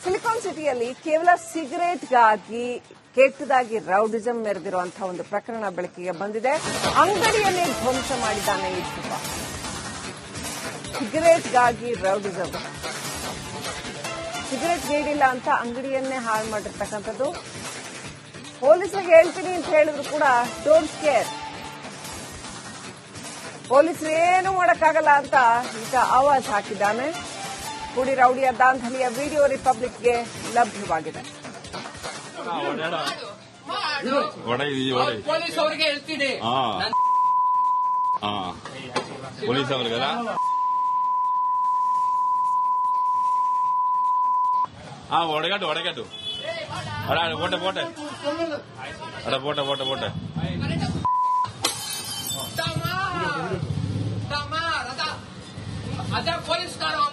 Silicon ಸಿಟಿಯಲ್ಲಿ ಕೇವಲ ಸಿಗರೇಟ್ಗಾಗಿ ಕೆಟ್ಟದಾಗಿ ರೌಡಿಸಂ ಮೆರೆದಿರುವಂತಹ ಒಂದು ಪ್ರಕರಣ ಬೆಳಕಿಗೆ ಬಂದಿದೆ. ಅಂಗಡಿಯನ್ನೇ ಧ್ವಂಸ ಮಾಡಿದ್ದಾನೆ ಈ ಯುವ. ಸಿಗರೇಟ್ಗಾಗಿ ರೌಡಿಸಂ, ಸಿಗರೇಟ್ ನೀಡಿಲ್ಲ ಅಂತ ಅಂಗಡಿಯನ್ನೇ ಹಾಳು ಮಾಡಿರ್ತಕ್ಕಂಥದ್ದು. ಪೊಲೀಸರಿಗೆ ಹೇಳ್ತೀನಿ ಅಂತ ಹೇಳಿದ್ರು ಕೂಡ ಡೋಂಟ್ ಕೇರ್, ಪೊಲೀಸರು ಏನು ಮಾಡಕ್ಕಾಗಲ್ಲ ಅಂತ ಈಗ ಆವಾಜ್ ಹಾಕಿದ್ದಾನೆ. ಪುಡಿ ರೌಡಿಯ ದಾಂಧಲಿಯ ವಿಡಿಯೋ ರಿಪಬ್ಲಿಕ್ಗೆ ಲಭ್ಯವಾಗಿದೆ. ಪೊಲೀಸ್ ಅವರಿಗೆ ಹೇಳ್ತೀನಿ, ಪೊಲೀಸ್ ಅವ್ರಿಗೆಲ್ಲ ಒಡಗಟ್ಟು ಒಡಗಟ್ಟು ಬೋಟೆ ಬೋಟೆ ಅಡ ಬೋಟೆ ಬೋಟೆ ಬೋಟೆ అదే పోలీస్ కారు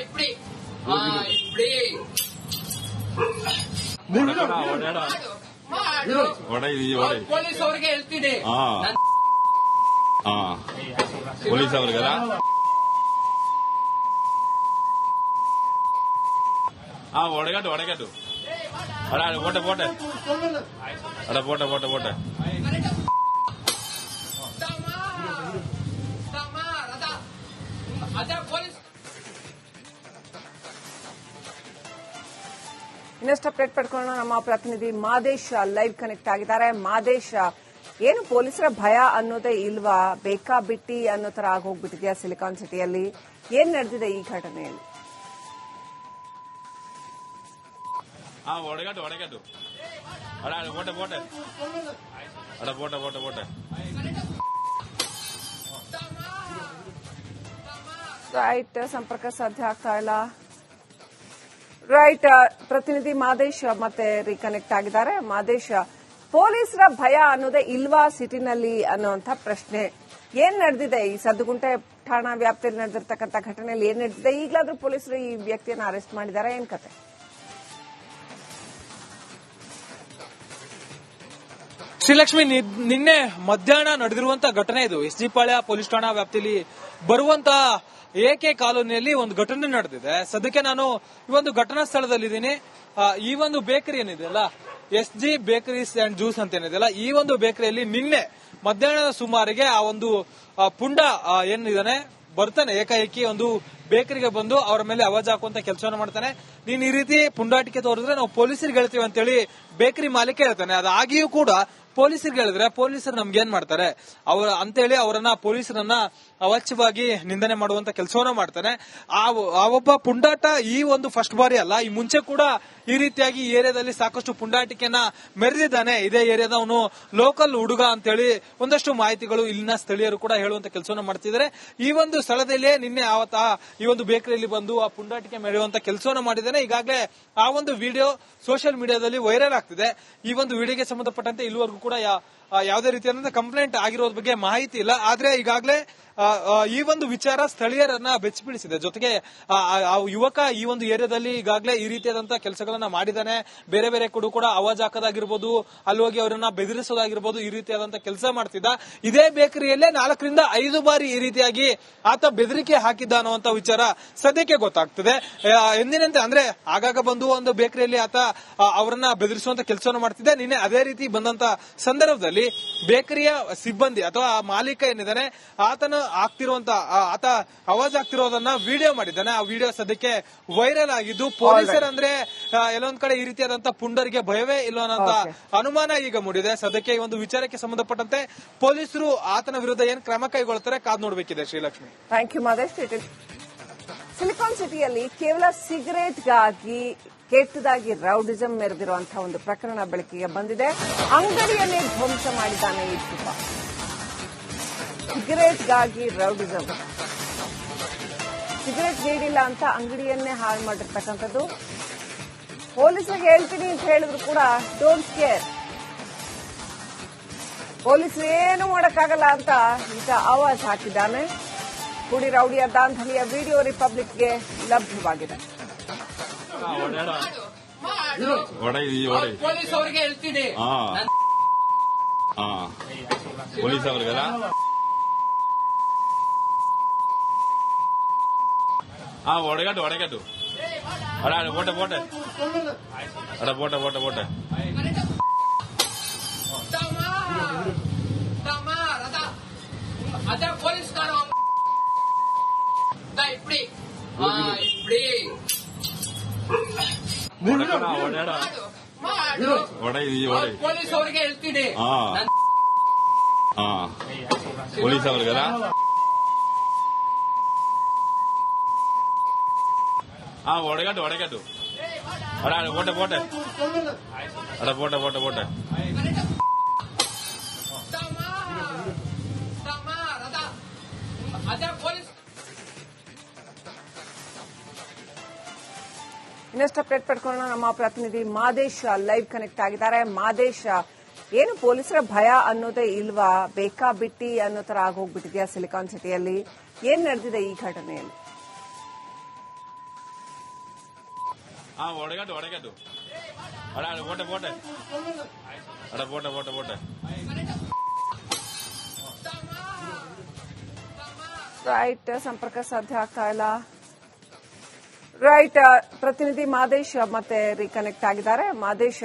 ఇప్పుడు పోలీస్ ಅವರಿಗೆ ಹೇಳ್ತೀನಿ, ಪೊಲೀಸ್ ಅವ್ರಿಗೆಲ್ಲ ಒಡಗಟ್ಟು ಒಡಗಟ್ಟು ಅಡ ಬೋಟೆ ಬೋಟೆ ಅಡ ಬೋಟೆ ಬೋಟೆ ಬೋಟೆ అదే పోలీస్. ಇನ್ನಷ್ಟು ಅಪ್ಡೇಟ್ ಪಡ್ಕೊಳ್ಳೋಣ. ನಮ್ಮ ಪ್ರತಿನಿಧಿ ಮಾದೇಶ್ ಲೈವ್ ಕನೆಕ್ಟ್ ಆಗಿದ್ದಾರೆ. ಮಾದೇಶ್, ಏನು ಪೊಲೀಸರ ಭಯ ಅನ್ನೋದೇ ಇಲ್ವಾ? ಬೇಕಾಬಿಟ್ಟಿ ಅನ್ನೋ ತರ ಆಗೋಗ್ಬಿಟ್ಟಿದೆಯಾ ಸಿಲಿಕಾನ್ ಸಿಟಿಯಲ್ಲಿ? ಏನ್ ನಡೆದಿದೆ ಈ ಘಟನೆಯಲ್ಲಿ? ಒಡಗಟ್ಟು ಒಡಗಟ್ಟು ಅಡ ಬೋಟೆ ಬೋಟೆ ಅಡ ಬೋಟೆ ಬೋಟೆ ಬೋಟೆ ರೈಟ್, ಸಂಪರ್ಕ ಸಾಧ್ಯ ಆಗ್ತಾ ಇಲ್ಲ. ರೈಟ್, ಪ್ರತಿನಿಧಿ ಮಾದೇಶ್ ಮತ್ತೆ ರೀಕನೆಕ್ಟ್ ಆಗಿದ್ದಾರೆ. ಮಾದೇಶ್, ಪೊಲೀಸರ ಭಯ ಅನ್ನೋದೇ ಇಲ್ವಾ ಸಿಟಿನಲ್ಲಿ ಅನ್ನುವಂಥ ಪ್ರಶ್ನೆ ಏನ್ ನಡೆದಿದೆ? ಈ ಸದ್ದುಗುಂಟೆ ಠಾಣಾ ವ್ಯಾಪ್ತಿಯಲ್ಲಿ ನಡೆದಿರ್ತಕ್ಕಂಥ ಘಟನೆಯಲ್ಲಿ ಏನ್ ನಡೆದಿದೆ? ಈಗಲಾದ್ರೂ ಪೊಲೀಸರು ಈ ವ್ಯಕ್ತಿಯನ್ನು ಅರೆಸ್ಟ್ ಮಾಡಿದ್ದಾರೆ, ಏನ್ ಕತೆ? ಶ್ರೀಲಕ್ಷ್ಮಿ, ನಿನ್ನೆ ಮಧ್ಯಾಹ್ನ ನಡೆದಿರುವಂತಹ ಘಟನೆ ಇದು. ಎಸ್ಜಿ ಪಾಳ್ಯ ಪೊಲೀಸ್ ಠಾಣಾ ವ್ಯಾಪ್ತಿಯಲ್ಲಿ ಬರುವಂತಹ ಎಕೆ ಕಾಲೋನಿಯಲ್ಲಿ ಒಂದು ಘಟನೆ ನಡೆದಿದೆ. ಸದ್ಯಕ್ಕೆ ನಾನು ಈ ಒಂದು ಘಟನಾ ಸ್ಥಳದಲ್ಲಿದ್ದೀನಿ. ಈ ಒಂದು ಬೇಕರಿ ಏನಿದೆಯಲ್ಲ, SG ಬೇಕರೀಸ್ ಅಂಡ್ ಜ್ಯೂಸ್ ಅಂತ ಏನಿದೆಯಲ್ಲ, ಈ ಒಂದು ಬೇಕರಿಯಲ್ಲಿ ನಿನ್ನೆ ಮಧ್ಯಾಹ್ನದ ಸುಮಾರಿಗೆ ಆ ಒಂದು ಪುಂಡ ಏನಿದಾನೆ ಬರ್ತಾನೆ, ಏಕಾಏಕಿ ಒಂದು ಬೇಕರಿಗೆ ಬಂದು ಅವರ ಮೇಲೆ ಆವಾಜ್ ಹಾಕುವಂತ ಕೆಲಸವನ್ನು ಮಾಡ್ತಾನೆ. ನೀನ್ ಈ ರೀತಿ ಪುಂಡಾಟಿಕೆ ತೋರಿದ್ರೆ ನಾವು ಪೊಲೀಸರಿಗೆ ಹೇಳ್ತೀವಿ ಅಂತೇಳಿ ಬೇಕರಿ ಮಾಲೀಕ ಹೇಳ್ತಾನೆ. ಅದಾಗಿಯೂ ಕೂಡ ಪೊಲೀಸರಿಗೆ ಹೇಳಿದ್ರೆ ಪೊಲೀಸರು ನಮ್ಗೆ ಏನ್ ಮಾಡ್ತಾರೆ ಅಂತೇಳಿ ಅವರನ್ನ ಪೊಲೀಸರನ್ನ ಅವಾಚ್ಯವಾಗಿ ನಿಂದನೆ ಮಾಡುವಂತ ಕೆಲಸವನ್ನ ಮಾಡ್ತಾನೆ. ಆ ಒಬ್ಬ ಪುಂಡಾಟ ಈ ಒಂದು ಫಸ್ಟ್ ಬಾರಿ ಅಲ್ಲ, ಈ ಮುಂಚೆ ಕೂಡ ಈ ರೀತಿಯಾಗಿ ಈ ಏರಿಯಾದಲ್ಲಿ ಸಾಕಷ್ಟು ಪುಂಡಾಟಿಕೆಯನ್ನ ಮೆರೆದಿದ್ದಾನೆ. ಇದೇ ಏರಿಯಾದ ಅವನು ಲೋಕಲ್ ಹುಡುಗ ಅಂತೇಳಿ ಒಂದಷ್ಟು ಮಾಹಿತಿಗಳು ಇಲ್ಲಿನ ಸ್ಥಳೀಯರು ಕೂಡ ಹೇಳುವಂತ ಕೆಲಸವನ್ನ ಮಾಡ್ತಿದ್ದಾರೆ. ಈ ಒಂದು ಸ್ಥಳದಲ್ಲೇ ನಿನ್ನೆ ಈ ಒಂದು ಬೇಕರಿಯಲ್ಲಿ ಬಂದು ಆ ಪುಂಡಾಟಿಕೆ ಮೆರೆಯುವಂತ ಕೆಲಸವನ್ನ ಮಾಡಿದ್ದಾನೆ. ಈಗಾಗಲೇ ಆ ಒಂದು ವಿಡಿಯೋ ಸೋಷಿಯಲ್ ಮೀಡಿಯಾದಲ್ಲಿ ವೈರಲ್ ಆಗ್ತಿದೆ. ಈ ಒಂದು ವಿಡಿಯೋಗೆ ಸಂಬಂಧಪಟ್ಟಂತೆ ಇಲ್ಲಿವರೆಗೂ ಕೂಡ ಯಾವುದೇ ರೀತಿಯಾದಂತಹ ಕಂಪ್ಲೇಂಟ್ ಆಗಿರೋದ್ರ ಬಗ್ಗೆ ಮಾಹಿತಿ ಇಲ್ಲ. ಆದ್ರೆ ಈಗಾಗಲೇ ಈ ಒಂದು ವಿಚಾರ ಸ್ಥಳೀಯರನ್ನ ಬೆಚ್ಚಿಬೀಳಿಸಿದೆ. ಜೊತೆಗೆ ಆ ಯುವಕ ಈ ಒಂದು ಏರಿಯಾದಲ್ಲಿ ಈಗಾಗಲೇ ಈ ರೀತಿಯಾದಂತಹ ಕೆಲಸಗಳನ್ನ ಮಾಡಿದ್ದಾನೆ. ಬೇರೆ ಬೇರೆ ಕೂಡ ಆವಾಜ್ ಹಾಕೋದಾಗಿರ್ಬೋದು, ಅಲ್ಲಿ ಹೋಗಿ ಅವರನ್ನ ಬೆದರಿಸೋದಾಗಿರ್ಬೋದು, ಈ ರೀತಿಯಾದಂತಹ ಕೆಲಸ ಮಾಡ್ತಿದ್ದ. ಇದೇ ಬೇಕರಿಯಲ್ಲೇ 4 ರಿಂದ 5 ಬಾರಿ ಈ ರೀತಿಯಾಗಿ ಆತ ಬೆದರಿಕೆ ಹಾಕಿದ್ದ ಅನ್ನುವಂತ ವಿಚಾರ ಸದ್ಯಕ್ಕೆ ಗೊತ್ತಾಗ್ತದೆ. ಎಂದಿನಂತೆ ಅಂದ್ರೆ ಆಗಾಗ ಬಂದು ಒಂದು ಬೇಕರಿಯಲ್ಲಿ ಆತ ಅವರನ್ನ ಬೆದರಿಸುವಂತ ಕೆಲಸವನ್ನು ಮಾಡ್ತಿದ್ದೆ. ನಿನ್ನೆ ಅದೇ ರೀತಿ ಬಂದಂತ ಸಂದರ್ಭದಲ್ಲಿ ಬೇಕರಿಯ ಸಿಬ್ಬಂದಿ ಅಥವಾ ಮಾಲೀಕ ಏನಿದ್ದಾನೆ ಆತನ ಆತ ಆವಾಜ್ ಆಗ್ತಿರೋದನ್ನ ವಿಡಿಯೋ ಮಾಡಿದ್ದಾನೆ. ಆ ವಿಡಿಯೋ ಸದ್ಯಕ್ಕೆ ವೈರಲ್ ಆಗಿದ್ದು, ಪೊಲೀಸರಂದ್ರೆ ಎಲ್ಲೊಂದ್ ಕಡೆ ಈ ರೀತಿಯಾದಂತಹ ಪುಂಡರಿಗೆ ಭಯವೇ ಇಲ್ಲ ಅನ್ನೋಂತ ಅನುಮಾನ ಈಗ ಮೂಡಿದೆ. ಸದ್ಯಕ್ಕೆ ಈ ಒಂದು ವಿಚಾರಕ್ಕೆ ಸಂಬಂಧಪಟ್ಟಂತೆ ಪೊಲೀಸರು ಆತನ ವಿರುದ್ಧ ಏನ್ ಕ್ರಮ ಕೈಗೊಳ್ತಾರೆ ಕಾದ್ ನೋಡಬೇಕಿದೆ. Srilakshmi, thank you Madesh. Silicon ಸಿಟಿಯಲ್ಲಿ ಕೇವಲ ಸಿಗರೇಟ್ಗಾಗಿ ಕೆಟ್ಟದಾಗಿ ರೌಡಿಸಂ ಮೆರೆದಿರುವಂತಹ ಒಂದು ಪ್ರಕರಣ ಬೆಳಕಿಗೆ ಬಂದಿದೆ. ಅಂಗಡಿಯನ್ನೇ ಧ್ವಂಸ ಮಾಡಿದ್ದಾನೆ ಈ ಯುವ. ಸಿಗರೇಟ್ಗಾಗಿ ರೌಡಿಸಂ, ಸಿಗರೇಟ್ ನೀಡಿಲ್ಲ ಅಂತ ಅಂಗಡಿಯನ್ನೇ ಹಾಳು ಮಾಡಿರ್ತಕ್ಕಂಥದ್ದು. ಪೊಲೀಸರಿಗೆ ಹೇಳ್ತೀನಿ ಅಂತ ಹೇಳಿದ್ರು ಕೂಡ ಡೋಂಟ್ ಕೇರ್, ಪೊಲೀಸರು ಏನು ಮಾಡಕ್ಕಾಗಲ್ಲ ಅಂತ ಈಗ ಆವಾಜ್ ಹಾಕಿದ್ದಾನೆ. ಪುಡಿ ರೌಡಿಯ ದಾಂಧಲಿಯ ವಿಡಿಯೋ ರಿಪಬ್ಲಿಕ್ಗೆ ಲಭ್ಯವಾಗಿದೆ. ಪೊಲೀಸ್ ಅವರಿಗೆ ಹೇಳ್ತೀನಿ, ಪೊಲೀಸ್ ಅವ್ರಿಗೆಲ್ಲ ಒಡಗಟ್ಟು ಒಡಗಟ್ಟು പോട്ടെ പോട്ടെ ಅದ ಪೊಲೀಸ್ ಕಾರು ಇಪ್ಪಡಿ ಇಪ್ಪಡಿ ಪೊಲೀಸ್ ಅವ್ರಿಗೆ ಹೇಳ್ತೀನಿ ಪೊಲೀಸ್ ಅವ್ರಿಗಲ್ಲ ಒಡಗಟ್ಟು പോട്ടെ ಅದ ಪೊಲೀಸ್ ಇನ್ನಷ್ಟು ಅಪ್ಡೇಟ್ ಪಡ್ಕೊಳ್ಳೋಣ. ನಮ್ಮ ಪ್ರತಿನಿಧಿ ಮಾದೇಶ್ ಲೈವ್ ಕನೆಕ್ಟ್ ಆಗಿದ್ದಾರೆ. ಮಾದೇಶ್, ಏನು ಪೊಲೀಸರ ಭಯ ಅನ್ನೋದೇ ಇಲ್ವಾ? ಬೇಕಾ ಬಿಟ್ಟಿ ಅನ್ನೋ ತರ ಆಗೋಗ್ಬಿಟ್ಟಿದ್ಯಾ ಸಿಲಿಕಾನ್ ಸಿಟಿಯಲ್ಲಿ? ಏನ್ ನಡೆದಿದೆ ಈ ಘಟನೆಯಲ್ಲಿ? ಒಡಗಟ್ಟು പോട്ടെ ರೈಟ್, ಸಂಪರ್ಕ ಸಾಧ್ಯ ಆಗ್ತಾ ಇಲ್ಲ. ರೈಟ್, ಪ್ರತಿನಿಧಿ ಮಾದೇಶ್ ಮತ್ತೆ ರೀಕನೆಕ್ಟ್ ಆಗಿದ್ದಾರೆ. ಮಾದೇಶ್,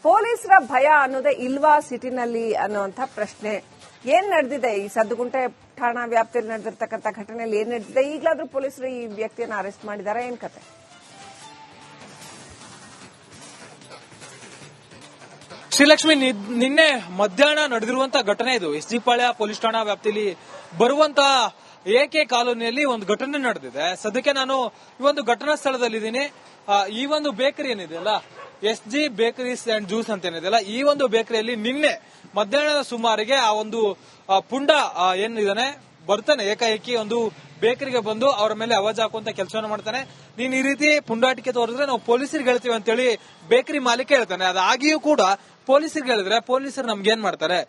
ಪೊಲೀಸರ ಭಯ ಅನ್ನೋದೇ ಇಲ್ವಾ ಸಿಟಿನಲ್ಲಿ ಅನ್ನುವಂಥ ಪ್ರಶ್ನೆ. ಏನ್ ನಡೆದಿದೆ ಈ ಸದ್ದುಗುಂಟೆ ಠಾಣಾ ವ್ಯಾಪ್ತಿಯಲ್ಲಿ ನಡೆದಿರ್ತಕ್ಕಂಥ ಘಟನೆಯಲ್ಲಿ? ಏನ್ ನಡೆದಿದೆ? ಈಗಲಾದ್ರೂ ಪೊಲೀಸರು ಈ ವ್ಯಕ್ತಿಯನ್ನು ಅರೆಸ್ಟ್ ಮಾಡಿದ್ದಾರೆ, ಏನ್ ಕತೆ? ಶ್ರೀಲಕ್ಷ್ಮಿ, ನಿನ್ನೆ ಮಧ್ಯಾಹ್ನ ನಡೆದಿರುವಂತಹ ಘಟನೆ ಇದು. ಎಸ್ಜಿ ಪಾಳ್ಯ ಪೊಲೀಸ್ ಠಾಣಾ ವ್ಯಾಪ್ತಿಯಲ್ಲಿ ಬರುವಂತಹ ಎಕೆ ಕಾಲೋನಿಯಲ್ಲಿ ಒಂದು ಘಟನೆ ನಡೆದಿದೆ. ಸದ್ಯಕ್ಕೆ ನಾನು ಈ ಒಂದು ಘಟನಾ ಸ್ಥಳದಲ್ಲಿದ್ದೀನಿ. ಈ ಒಂದು ಬೇಕರಿ ಏನಿದೆಯಲ್ಲ, SG ಬೇಕರೀಸ್ ಅಂಡ್ ಜ್ಯೂಸ್ ಅಂತ ಏನಿದೆಯಲ್ಲ, ಈ ಒಂದು ಬೇಕರಿಯಲ್ಲಿ ನಿನ್ನೆ ಮಧ್ಯಾಹ್ನದ ಸುಮಾರಿಗೆ ಆ ಒಂದು ಪುಂಡ ಏನಿದಾನೆ ಬರ್ತಾನೆ, ಏಕಾಏಕಿ ಒಂದು ಬೇಕರಿಗೆ ಬಂದು ಅವರ ಮೇಲೆ ಅವಾಜ್ ಹಾಕುವಂತ ಕೆಲಸವನ್ನು ಮಾಡ್ತಾನೆ. ನೀನ್ ಈ ರೀತಿ ಪುಂಡಾಟಿಕೆ ತೋರಿದ್ರೆ ನಾವು ಪೊಲೀಸರಿಗೆ ಹೇಳ್ತೀವಿ ಅಂತೇಳಿ ಬೇಕರಿ ಮಾಲೀಕ ಹೇಳ್ತಾನೆ. ಅದಾಗಿಯೂ ಕೂಡ ಪೊಲೀಸರಿಗೆ ಹೇಳಿದ್ರೆ ಪೊಲೀಸರು ನಮ್ಗೇನ್ ಮಾಡ್ತಾರೆ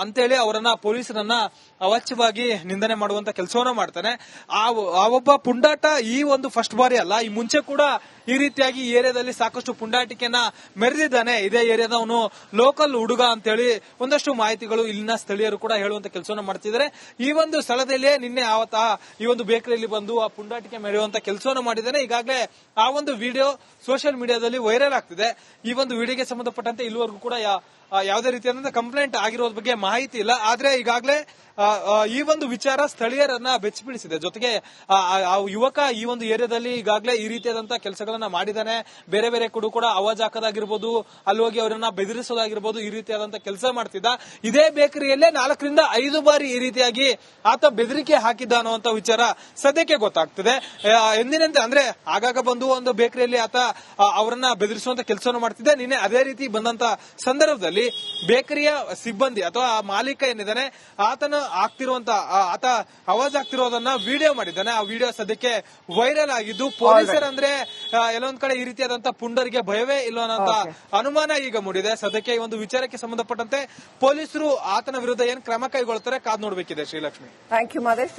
ಅಂತೇಳಿ ಅವರನ್ನ ಪೊಲೀಸರನ್ನ ಅವಾಚ್ಯವಾಗಿ ನಿಂದನೆ ಮಾಡುವಂತ ಕೆಲಸವನ್ನ ಮಾಡ್ತಾನೆ. ಆ ಒಬ್ಬ ಪುಂಡಾಟ ಈ ಒಂದು ಫಸ್ಟ್ ಬಾರಿ ಅಲ್ಲ, ಈ ಮುಂಚೆ ಕೂಡ ಈ ರೀತಿಯಾಗಿ ಈ ಏರಿಯಾದಲ್ಲಿ ಸಾಕಷ್ಟು ಪುಂಡಾಟಿಕೆಯನ್ನ ಮೆರೆದಿದ್ದಾನೆ. ಇದೇ ಏರಿಯಾದ ಅವನು ಲೋಕಲ್ ಹುಡುಗ ಅಂತೇಳಿ ಒಂದಷ್ಟು ಮಾಹಿತಿಗಳು ಇಲ್ಲಿನ ಸ್ಥಳೀಯರು ಕೂಡ ಹೇಳುವಂತ ಕೆಲಸವನ್ನ ಮಾಡ್ತಿದ್ದಾರೆ. ಈ ಒಂದು ಸ್ಥಳದಲ್ಲಿಯೇ ನಿನ್ನೆ ಈ ಒಂದು ಬೇಕರಿಯಲ್ಲಿ ಬಂದು ಆ ಪುಂಡಾಟಿಕೆ ಮೆರೆಯುವಂತ ಕೆಲಸವನ್ನ ಮಾಡಿದ್ದಾನೆ. ಈಗಾಗಲೇ ಆ ಒಂದು ವಿಡಿಯೋ ಸೋಷಿಯಲ್ ಮೀಡಿಯಾದಲ್ಲಿ ವೈರಲ್ ಆಗ್ತಿದೆ. ಈ ಒಂದು ವಿಡಿಯೋಗೆ ಸಂಬಂಧಪಟ್ಟಂತೆ ಇಲ್ಲಿವರೆಗೂ ಕೂಡ ಯಾವುದೇ ರೀತಿಯಾದಂತಹ ಕಂಪ್ಲೇಂಟ್ ಆಗಿರೋದ್ರ ಬಗ್ಗೆ ಮಾಹಿತಿ ಇಲ್ಲ. ಆದ್ರೆ ಈಗಾಗಲೇ ಈ ಒಂದು ವಿಚಾರ ಸ್ಥಳೀಯರನ್ನ ಬೆಚ್ಚಿಬೀಳಿಸಿದೆ. ಜೊತೆಗೆ ಆ ಯುವಕ ಈ ಒಂದು ಏರಿಯಾದಲ್ಲಿ ಈಗಾಗಲೇ ಈ ರೀತಿಯಾದಂತಹ ಕೆಲಸಗಳನ್ನ ಮಾಡಿದಾನೆ. ಬೇರೆ ಬೇರೆ ಕೂಡ ಅವಾಜ್ ಹಾಕೋದಾಗಿರ್ಬೋದು, ಅಲ್ಲಿ ಹೋಗಿ ಅವರನ್ನ ಬೆದರಿಸೋದಾಗಿರ್ಬೋದು, ಈ ರೀತಿಯಾದಂತಹ ಕೆಲಸ ಮಾಡ್ತಿದ್ದ. ಇದೇ ಬೇಕರಿಯಲ್ಲೇ 4 ರಿಂದ 5 ಬಾರಿ ಈ ರೀತಿಯಾಗಿ ಆತ ಬೆದರಿಕೆ ಹಾಕಿದ್ದ ಅನ್ನುವಂತ ವಿಚಾರ ಸದ್ಯಕ್ಕೆ ಗೊತ್ತಾಗ್ತಿದೆ. ಎಂದಿನಂತೆ ಅಂದ್ರೆ ಆಗಾಗ ಬಂದು ಒಂದು ಬೇಕರಿಯಲ್ಲಿ ಆತ ಅವರನ್ನ ಬೆದರಿಸುವಂತ ಕೆಲಸವನ್ನು ಮಾಡ್ತಿದ್ದೆ. ನಿನ್ನೆ ಅದೇ ರೀತಿ ಬಂದಂತ ಸಂದರ್ಭದಲ್ಲಿ ಬೇಕರಿಯ ಸಿಬ್ಬಂದಿ ಅಥವಾ ಮಾಲೀಕ ಏನಿದ್ದಾನೆ ಆತನ ಆತ ಅವಾಜ್ ಆಗ್ತಿರೋದನ್ನ ವಿಡಿಯೋ ಮಾಡಿದ್ದಾನೆ. ಆ ವಿಡಿಯೋ ಸದ್ಯಕ್ಕೆ ವೈರಲ್ ಆಗಿದ್ದು ಪೊಲೀಸರಂದ್ರೆ ಎಲ್ಲೊಂದ್ ಕಡೆ ಈ ರೀತಿಯಾದಂತಹ ಪುಂಡರಿಗೆ ಭಯವೇ ಇಲ್ಲ ಅನ್ನೋ ಅನುಮಾನ ಈಗ ಮೂಡಿದೆ. ಸದ್ಯಕ್ಕೆ ಈ ಒಂದು ವಿಚಾರಕ್ಕೆ ಸಂಬಂಧಪಟ್ಟಂತೆ ಪೊಲೀಸರು ಆತನ ವಿರುದ್ಧ ಏನ್ ಕ್ರಮ ಕೈಗೊಳ್ತಾರೆ ಕಾದ್ ನೋಡ್ಬೇಕಿದೆ. Srilakshmi, thank you Madesh.